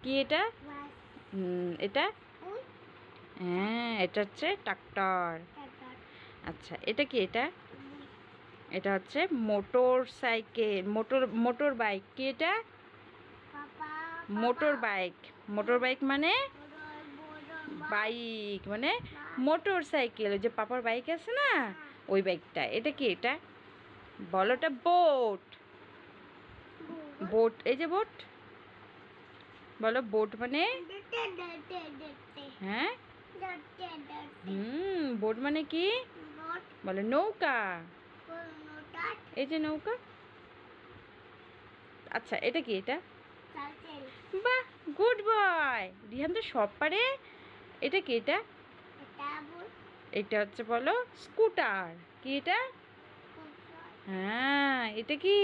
কি এটা? এটা হ্যাঁ, এটা হচ্ছে ট্রাক্টর। আচ্ছা, এটা কি? এটা এটা হচ্ছে মোটর সাইকেল, মোটর বাইক। কি এটা? Motor bike. মোটর বাইক মানে বাইক মানে মোটর সাইকেল। ওই যে পাপার বাইক আছে না, ওই বাইকটা। এটা কি? এটা বলো। এটা বোট। বোট, এই যে বোট। বলো বোট মানে? হ্যাঁ, বোট মানে কি? বলো নৌকা। এই যে নৌকা। আচ্ছা, এটা কি? এটা বাহ, গুড বয়। রিহান তো সব পারে। এটা কি? এটা এটা হচ্ছে বলো স্কুটার। কি এটা? হ্যাঁ, এটা কি?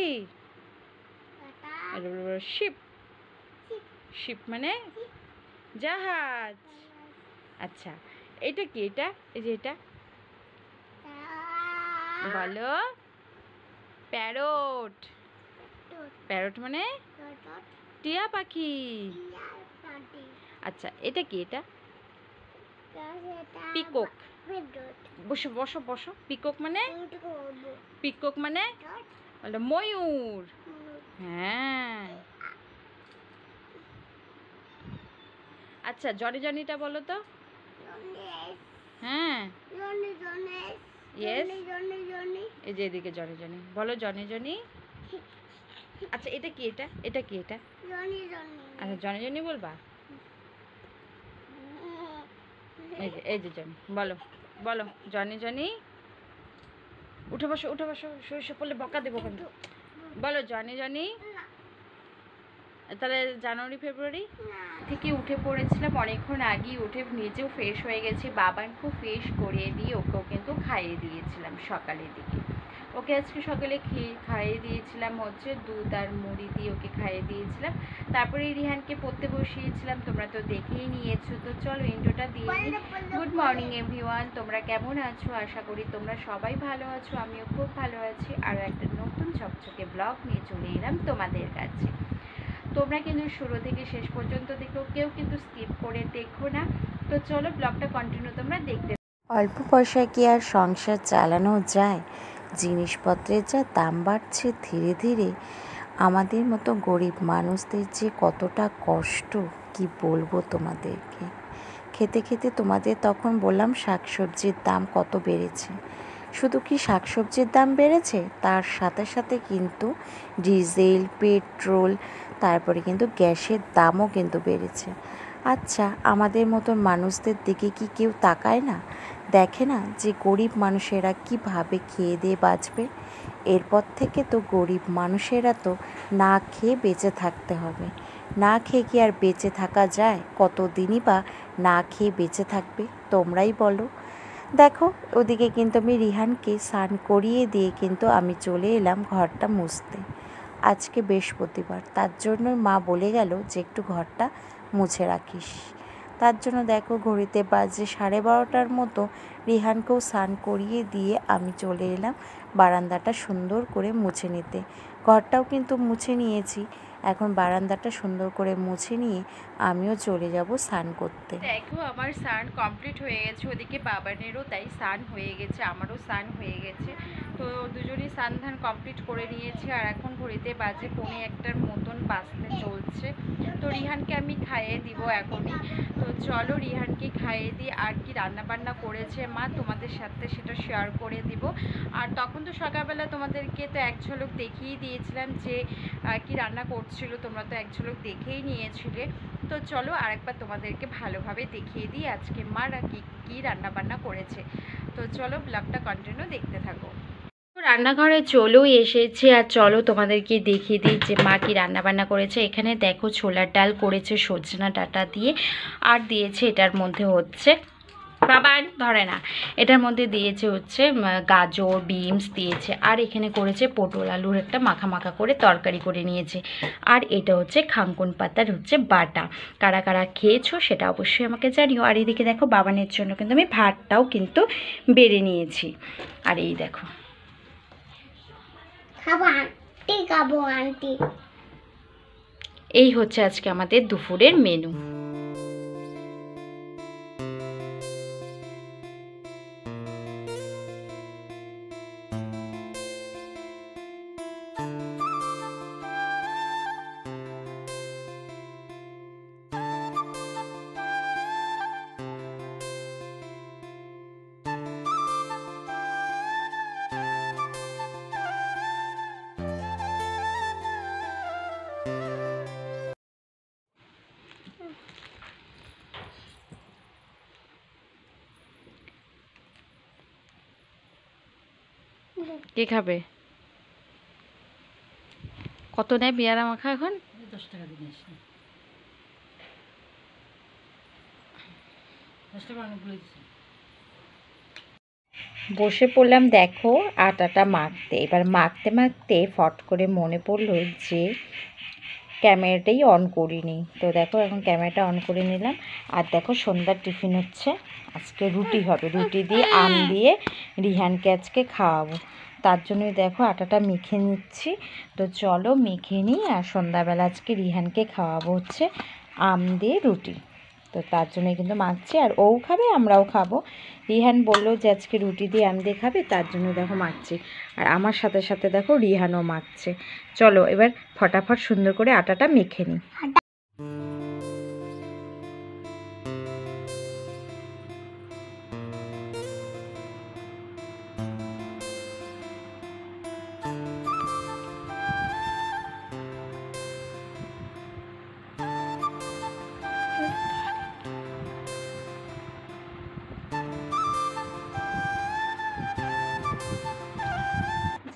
শিপ। শিপ মানে জাহাজ। আচ্ছা, এটা কি? এটা এই যে এটা বলো প্যারট। প্যারট মানে টিয়া পাখি। আচ্ছা, এটা কি? এটা পিকক। বসো বসো বসো। পিকক মানে? পিকক মানে বলো ময়ূর। হ্যাঁ। আচ্ছা, জনি জনিটা বলো তো। হ্যাঁ, ইয়েস। এই যে এদিকে জনি জনি বলো, জনি জনি। আচ্ছা, এটা কি? এটা এটা কি? এটা আচ্ছা, জনি জনি বলবা। এই যে জনি বলো, বলো জনি জনি। উঠে বসো, উঠে বসো। শুয়ে পড়লে বকা দেবো কিন্তু। বলো জনি জনি। তাহলে জানুয়ারি ফেব্রুয়ারি থেকে উঠে পড়েছিলাম অনেকক্ষণ আগেই। উঠে নিজেও ফ্রেশ হয়ে গেছি, বাবাকে ফ্রেশ করিয়ে দিয়ে ওকেও কিন্তু খাইয়ে দিয়েছিলাম সকালের দিকে। ওকে আজকে সকালে খাইয়ে দিয়েছিলাম হচ্ছে দুধ আর মুড়ি দিয়ে ওকে খাইয়ে দিয়েছিলাম। তারপরে রিহানকে পড়তে বসিয়েছিলাম, তোমরা তো দেখেই নিয়েছো। তো চলো ইন্ট্রোটা দিয়ে নিই। গুড মর্নিং এভরিওয়ান, তোমরা কেমন আছো? আশা করি তোমরা সবাই ভালো আছো, আমিও খুব ভালো আছি। আর একটা নতুন ঝকঝকে ব্লগ নিয়ে চলে এলাম তোমাদের কাছে। তোমরা কিন্তু শুরু থেকে শেষ পর্যন্ত দেখো, কেউ কিন্তু স্কিপ করে দেখো না। তো চলো ব্লগটা কন্টিনিউ তোমরা দেখতে। অল্প পয়সায় কি আর সংসার চালানো যায়? জিনিসপত্রের যা দাম বাড়ছে ধীরে ধীরে, আমাদের মতো গরিব মানুষদের যে কতটা কষ্ট কি বলবো তোমাদেরকে। খেতে খেতে তোমাদের তখন বললাম শাকসবজির দাম কত বেড়েছে। শুধু কি শাকসবজির দাম বেড়েছে, তার সাথে সাথে কিন্তু ডিজেল, পেট্রোল, তারপরে কিন্তু গ্যাসের দামও কিন্তু বেড়েছে। আচ্ছা, আমাদের মতন মানুষদের দিকে কি কেউ তাকায় না? দেখে না যে গরিব মানুষেরা কিভাবে খেয়ে দিয়ে বাঁচবে? এরপর থেকে তো গরিব মানুষেরা তো না খেয়ে বেঁচে থাকতে হবে। না খেয়ে কি আর বেঁচে থাকা যায়? কতদিনই বা না খেয়ে বেঁচে থাকবে তোমরাই বলো। দেখো, ওদিকে কিন্তু আমি রিহানকে স্নান করিয়ে দিয়ে কিন্তু আমি চলে এলাম ঘরটা মুছতে। আজকে বৃহস্পতিবার, তার জন্য মা বলে গেল যে একটু ঘরটা মুছে রাখিস। তার জন্য দেখো ঘড়িতে বাজে 12:30টার মতো। রিহানকেও স্নান করিয়ে দিয়ে আমি চলে এলাম বারান্দাটা সুন্দর করে মুছে নিতে। ঘরটাও কিন্তু মুছে নিয়েছি, এখন বারান্দাটা সুন্দর করে মুছে নিয়ে আমিও চলে যাব স্নান করতে। দেখো আমার স্নান কমপ্লিট হয়ে গেছে, ওদিকে বাবানেরও তাই স্নান হয়ে গেছে, আমারও স্নান হয়ে গেছে। তো দুজনই স্নান ধান কমপ্লিট করে নিয়েছি। আর এখন ঘড়িতে বাজে 1:45টার মতন বাজতে চলছে। তো রিহানকে আমি খাইয়ে দিব এখনই। তো চলো রিহানকে খাইয়ে দিই। আর কি রান্নাবান্না করেছে মা তোমাদের সাথে সেটা শেয়ার করে দিব। আর তখন তো সকালবেলা তোমাদেরকে তো এক ঝলক দেখিয়ে দিয়েছিলাম যে কি রান্না করছে হচ্ছিল, তোমরা তো এক ঝলক দেখেই নিয়েছিলে। তো চলো আরেকবার তোমাদেরকে ভালোভাবে দেখিয়ে দিই আজকে মারা কী রান্নাবান্না করেছে। তো চলো ব্লগটা কন্টিনিউ দেখতে থাকো। রান্নাঘরে চলেও এসেছি, আর চলো তোমাদেরকে দেখিয়ে দিই যে মা কি রান্নাবান্না করেছে। এখানে দেখো ছোলার ডাল করেছে সজনা ডাঁটা দিয়ে, আর দিয়েছে এটার মধ্যে হচ্ছে বাবার ধরে না, এটার মধ্যে দিয়েছে হচ্ছে গাজর বিনস দিয়েছে, আর এখানে করেছে পটল আলুর একটা মাখা মাখা করে তরকারি করে নিয়েছে। আর এটা হচ্ছে খাঙ্কুন পাতার হচ্ছে বাটা। কারা কারা খেয়েছো সেটা অবশ্যই আমাকে জানিও। আর এদিকে দেখো বাবানের জন্য কিন্তু আমি ভাতটাও কিন্তু বেড়ে নিয়েছি। আর এই দেখো এই হচ্ছে আজকে আমাদের দুপুরের মেনু। কে খাবে? কত নেয় পেয়ারা মাখা এখন? 10 টাকা দিন। 10 টাকা অনেকগুলো দিচ্ছে। বসে পড়লাম দেখো আটাটা মাখতে। এবার মাখতে মাখতে ফট করে মনে পড়লো যে ক্যামেরাটাই অন করিনি। তো দেখো এখন ক্যামেরাটা অন করে নিলাম। আর দেখো সন্ধ্যার টিফিন হচ্ছে আজকে রুটি হবে, রুটি দিয়ে আম দিয়ে রিহানকে আজকে খাওয়াবো। তার জন্যই দেখো আটাটা মেখে নিচ্ছি। তো চলো মেখে নিই, আর সন্ধ্যাবেলা আজকে রিহানকে খাওয়াবো হচ্ছে আম দিয়ে রুটি। তো তার জন্যই কিন্তু মাখছি, আর ও খাবে আমরাও খাবো। রিহান বললো যে আজকে রুটি দিয়ে আম দিয়ে খাবে, তার জন্য দেখো মাখছি। আর আমার সাথে সাথে দেখো রিহানও মাখছে। চলো এবার ফটাফট সুন্দর করে আটাটা মেখে নিই।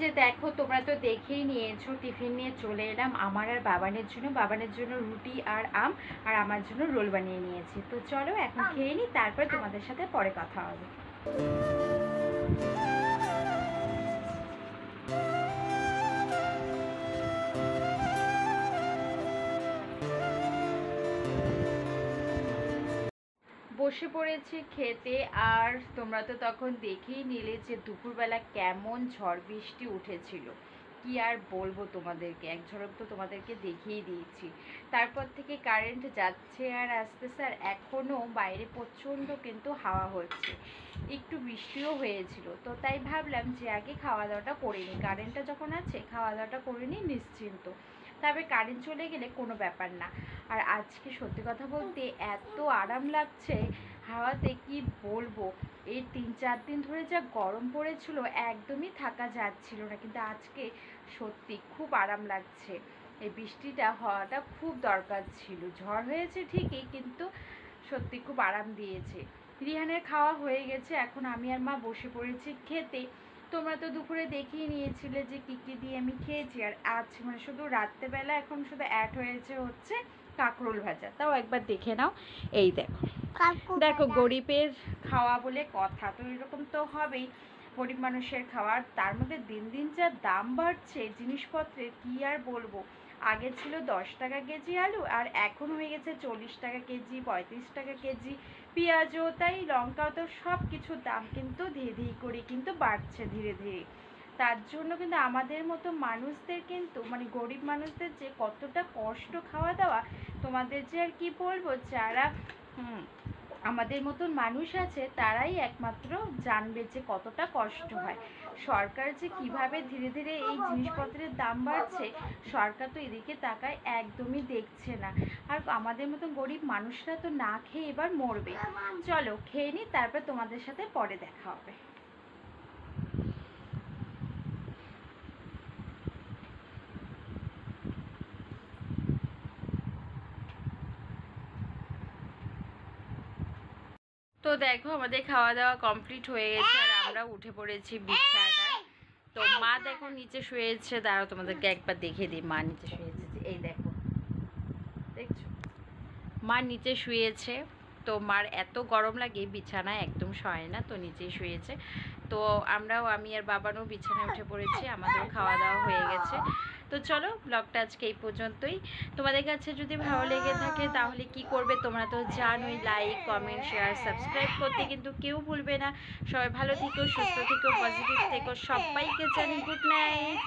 যে দেখো তোমরা তো দেখেই নিয়েছো, টিফিন নিয়ে চলে এলাম আমার আর বাবানের জন্য রুটি আর আম, আর আমার জন্য রোল বানিয়ে নিয়েছি। তো চলো এখন খেয়ে নিই, তারপর তোমাদের সাথে পরে কথা হবে। বসে পড়েছি খেতে, আর তোমরা তো তখন দেখেই নিলে যে দুপুরবেলা কেমন ঝড় বৃষ্টি উঠেছিল। কি আর বলবো তোমাদেরকে, এক ঝলক তো তোমাদেরকে দেখিয়ে দিয়েছি। তারপর থেকে কারেন্ট যাচ্ছে আর আসতেছে, আর এখনও বাইরে প্রচণ্ড কিন্তু হাওয়া হচ্ছে, একটু বৃষ্টিও হয়েছিল। তো তাই ভাবলাম যে আগে খাওয়া দাওয়াটা করে নিই, কারেন্টটা যখন আছে খাওয়া দাওয়াটা করে নিই নিশ্চিন্ত, তবে কারেন্ট চলে গেলে কোনো ব্যাপার না। আর আজকে সত্যি কথা বলতে এত আরাম লাগছে হাওয়াতে, কি বলবো। এই 3-4 দিন ধরে যা গরম পড়েছিল একদমই থাকা যাচ্ছিল না, কিন্তু আজকে সত্যি খুব আরাম লাগছে। এই বৃষ্টিটা হওয়াটা খুব দরকার ছিল। ঝড় হয়েছে ঠিকই, কিন্তু সত্যি খুব আরাম দিয়েছে। রিহানের খাওয়া হয়ে গেছে, এখন আমি আর মা বসে পড়েছি খেতে। তোমরা তো দুপুরে দেখিয়ে নিয়েছিলে যে কী কী দিয়ে আমি খেয়েছি। আর আজ মানে শুধু রাত্রেবেলা এখন শুধু অ্যাড হয়েছে হচ্ছে কাঁকরোল ভাজা, তাও একবার দেখে নাও। এই দেখো দেখো গরিবের খাওয়া বলে কথা, তো এরকম তো হবেই, গরিব মানুষের খাওয়ার। তার মধ্যে দিন দিন যা দাম বাড়ছে জিনিসপত্রের, কি আর বলবো। আগে ছিল 10 টাকা কেজি আলু, আর এখন হয়ে গেছে 40 টাকা কেজি, 35 টাকা কেজি। পেঁয়াজও তাই, লঙ্কাও তো, সব কিছুর দাম কিন্তু ধীরে ধীরে করে কিন্তু বাড়ছে ধীরে ধীরে। তার জন্য কিন্তু আমাদের মতো মানুষদের কিন্তু মানে গরিব মানুষদের যে কতটা কষ্ট খাওয়া দাওয়া, তোমাদের যে আর কি বলবো, যারা আমাদের মতন মানুষ আছে তারাই একমাত্র জানবে যে কতটা কষ্ট হয়। সরকার যে কিভাবে ধীরে ধীরে এই জিনিসপত্রের দাম বাড়ছে, সরকার তো এদিকে তাকায় একদমই দেখছে না। আর আমাদের মতন গরিব মানুষরা তো না খেয়ে এবার মরবে। চলো খেয়ে নিই, তারপর তোমাদের সাথে পরে দেখা হবে। তো দেখো আমাদের খাওয়া দাওয়া কমপ্লিট হয়ে গেছে আর আমরা উঠে পড়েছি বিছানায়। তো মা দেখো নিচে শুয়েছে, দাঁড়াও তোমাদেরকে একবার দেখে দিই মা নিচে শুয়েছে যে, এই দেখো দেখছো মা নিচে শুয়েছে। তো মার এত গরম লাগে বিছানায় একদম শয় না, তো নিচেই শুয়েছে। তো আমি আর বাবানও বিছানায় উঠে পড়েছি, আমাদেরও খাওয়া দাওয়া হয়ে গেছে। তো চলো ব্লগটা আজকে এই পর্যন্তই। তোমাদের কাছে যদি ভালো লেগে থাকে তাহলে কি করবে তোমরা তো জানোই, লাইক কমেন্ট শেয়ার সাবস্ক্রাইব করতে কিন্তু কেউ ভুলবে না। সবাই ভালো থেকো, সুস্থ থেকো, পজিটিভ থেকো, সবাইকে জানি গুড নাইট।